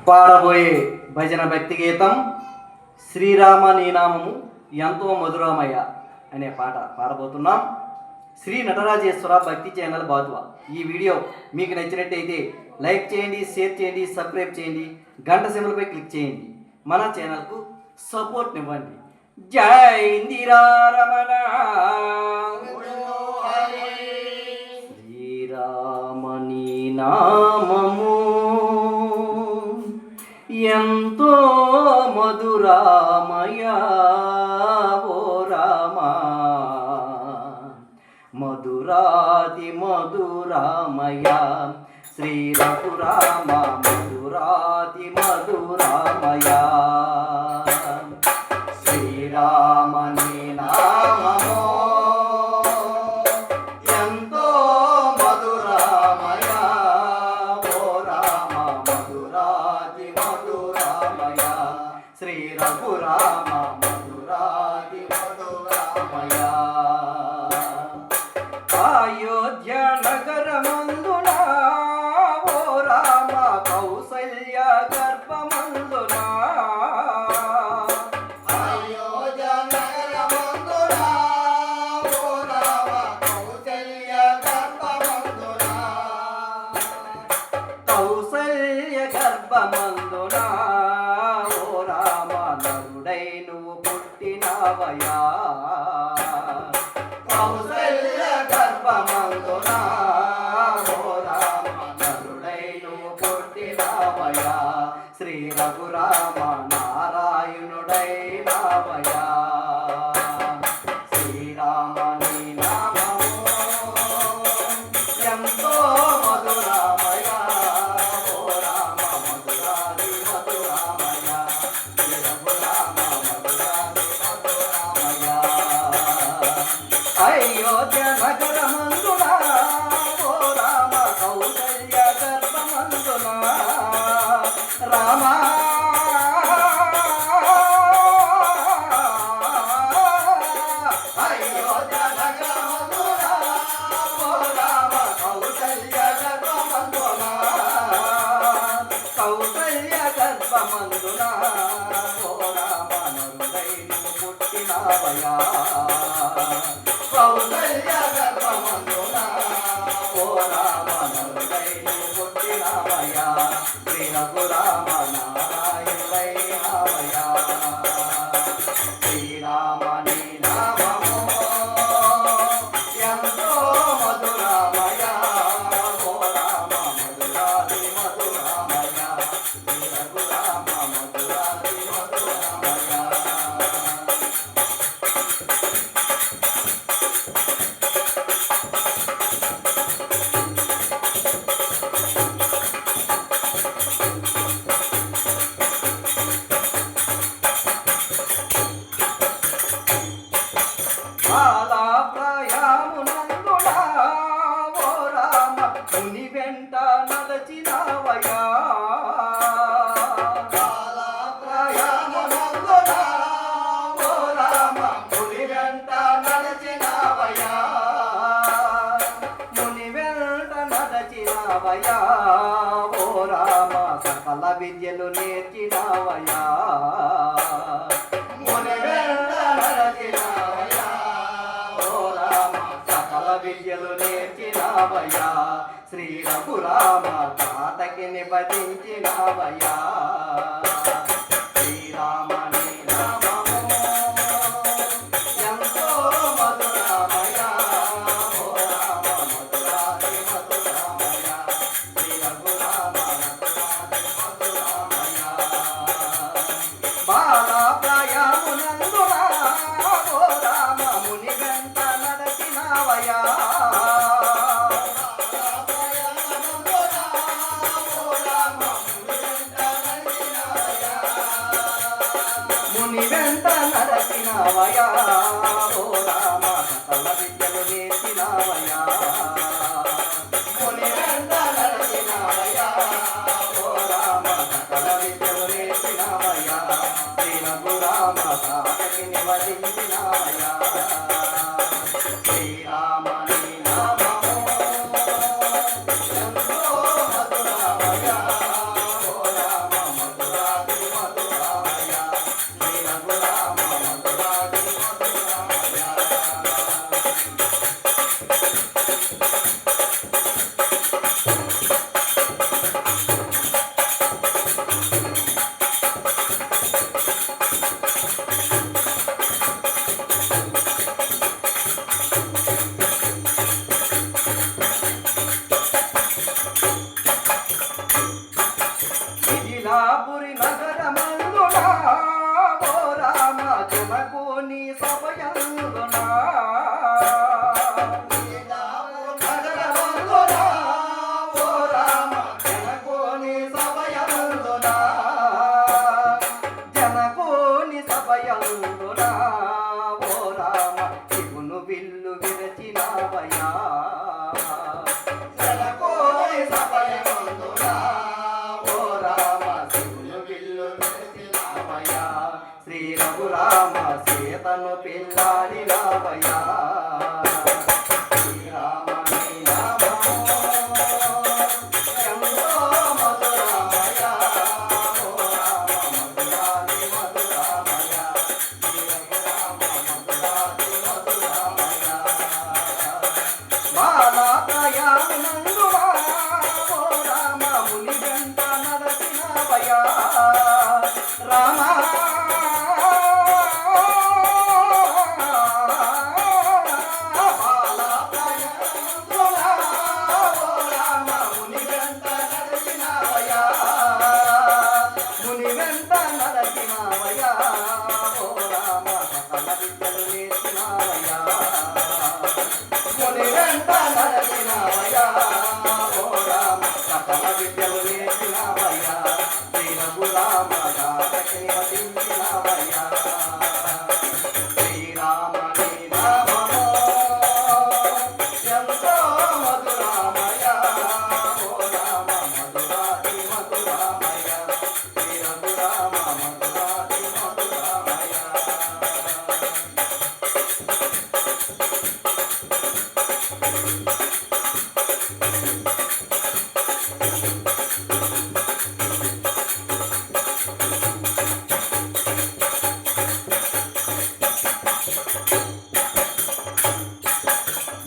పాడబోయే భజన భక్తి గీతం శ్రీరామ నీనామము ఎంతో మధురామయ్య అనే పాట పాడబోతున్నాం. శ్రీ నటరాజేశ్వర భక్తి ఛానల్ బాతువా. ఈ వీడియో మీకు నచ్చినట్టయితే లైక్ చేయండి, షేర్ చేయండి, సబ్స్క్రైబ్ చేయండి, గంట సింబల్పై క్లిక్ చేయండి. మన ఛానల్కు సపోర్ట్ ఇవ్వండి. జై ఇందిరారమణ శ్రీరామని నామము ఎంతో మధురామయ ఓ రామ, మధురాతి మధురామయ శ్రీ రఘురామ, మధురాతి మధురామయ శ్రీరామని నామము ఎంతో మధురామయ ఓ రామ, మధురాతి మధురామయ శ్రీ రఘురామ, మధురాతి మధురామయ. అయోధ్య నగరమందున ఓ రామ, కౌసల్య గర్భమందున కౌసల్య గర్భమందున ఓ రామ, నరుడై నువ్వు పుట్టినవయా. కౌసల్య గర్భమందున ఓ రామ, నరుడై నువ్వు పుట్టినవయా. శ్రీ రఘురామ నారాయణుడై నావయా. శ్రీరామని నామము ఎంతో మధురామయ ఓ రామ, మధురాది మధురామయ శ్రీ రఘురామ, మధురాది మధురామయ. అయోధ్య నగరమందున ఓ రామ, కౌసల్య గర్భమందున రామ. అయోధ్య నగరమందున ఓ రామ, కౌసల్య గర్భమందున, కౌసల్య గర్భమందున ఓ రామ, నరుడై నువ్వు పుట్టినవయా. కౌసల్య గర్భమందున ఓ రామ, నరుడై నువ్వు పుట్టినవయా. శ్రీ రఘురామ నారాయణుడై నావయా. శ్రీరామని నామము ఎంతో మధురామయ ఓ రామ, మధురాది మధురామయ శ్రీ రఘురామ, మధురాది మధురామయ. బాలాప్రాయమునందున ఓ రామ, ముని వెంట నడచినవయా. బాలాప్రాయమునందున ఓ రామ, ముని వెంట నడచినవయా. ముని వెంట నడచినవయా ఓ రామ, సకల విద్యలు నేర్చినవయా. ముని వెంట నడచినవయా ఓ రామ, సకల విద్యలు నేర్చినవయా. శ్రీ రఘురామ తాతకి నిపదించినవయా. శ్రీరామని నామము ఎంతో మధురామయ ఓ రామ, మధురాతి మధురామయ శ్రీ రఘురామ, మధురాతి మధురామయ. బాలాప్రాయమునందున ఓ రామ, ముని వెంట నడచినవయా. ముని వెంట నడచినవయా ఓ రామ, సకల విద్యలు నేర్చినవయా. ముని వెంట నడచినవయా ఓ రామ, సకల విద్యలు నేర్చినవయా. శ్రీ రఘురామ తాతకి నివసించినవయా. శ్రీరామని నామము ఎంతో మధురామయ ఓ రామ, మిథిలాపురి నగరమందున ఓ రామ జనకోని సభయందున శ్రీ రఘురామ సీతను పిల్లాడినావయ్యా శ్రీరామ నీ నామము ఎంతో మధురామయ్యా ఓ రామ మధురాది మధురామయ్యా శ్రీ రఘురామ మధురాది మధురామయ్యా బాలాప్రయాణందువా ఓ రామ ముని వెంట నడచినావయ్యా రామ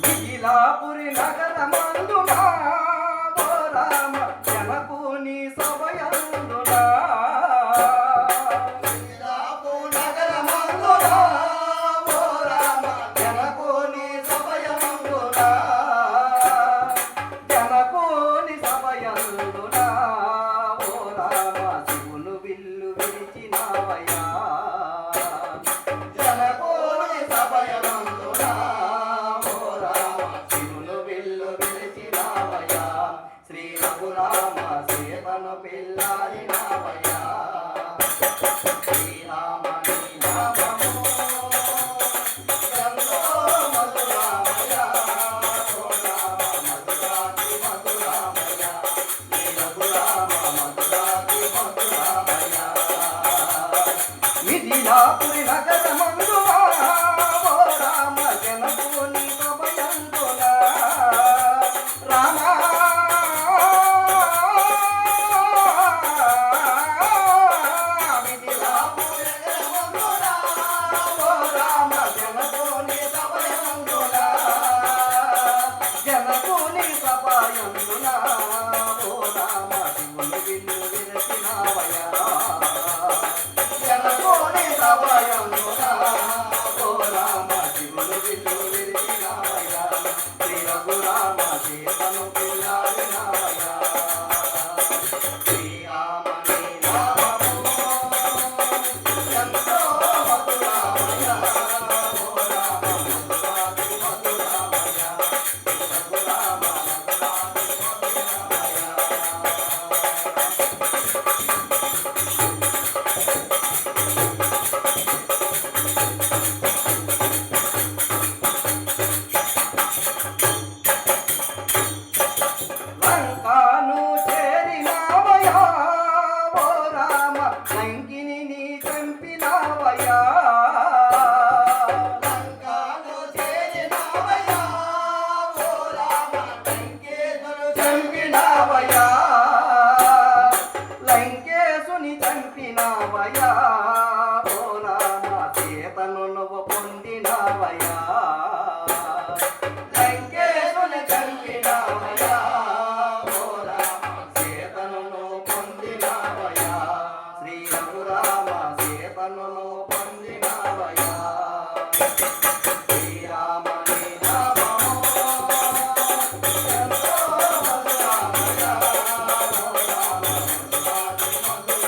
మిథిలాపురి నగరమందున ఓ రామ జనకుని సభయందున మిథిలాపురి నగరమందున ఓ రామ జనకుని సభయందున జనకుని సభయందున ఓ రామ శివును విల్లు విరిచినావయ్యా జనకుని సభయందున శ్రీ రఘురామ సీతను పిల్లాడినావయ్యా శ్రీరామ నీ నామము ఎంతో మధురామయ్యా ఓ రామ మధురాతి మధురామయ్యా శ్రీ రఘురామ మధురాతి మధురామయ్యా మిథిలాపురి నగరమందువా ఓ రామ జనకుని సభయందున రామ జనకుని సభయందున ఓ రామ శివుని విల్లు విరచినావయ్యా జనకుని సభయందున ఓ రామ శివుని విల్లు విరచినావయ్యా శ్రీ రఘురామ సీతను పిల్లాడినావయ్యా శ్రీరామ నీ నామము ఎంతో మధురామయ్యా ఓ రామ మధురాతి మధురామయ్యా లంకాను చేరినావయ్యా ఓ రామ లంకిని నీ చంపినావయ్యా లంకాను చేరినావయ్యా ఓ రామ లంకేశుని చంపినావయ్యా లంకేశుని చంపినావయ్యా ఓ రామ సీతను నువ్వు పొందినావయ్యా లంకేశుని చంపినావయ్యా ఓ రామ సీతను నువ్వు పొందినావయ్యా శ్రీ రఘురామ సీతను నువ్వు పొందినావయ్యా శ్రీరామ నీ నామము ఎంతో మధురామయ్యా ఓ రామ మధురాతి మధురామయ్యా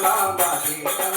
నా బాటే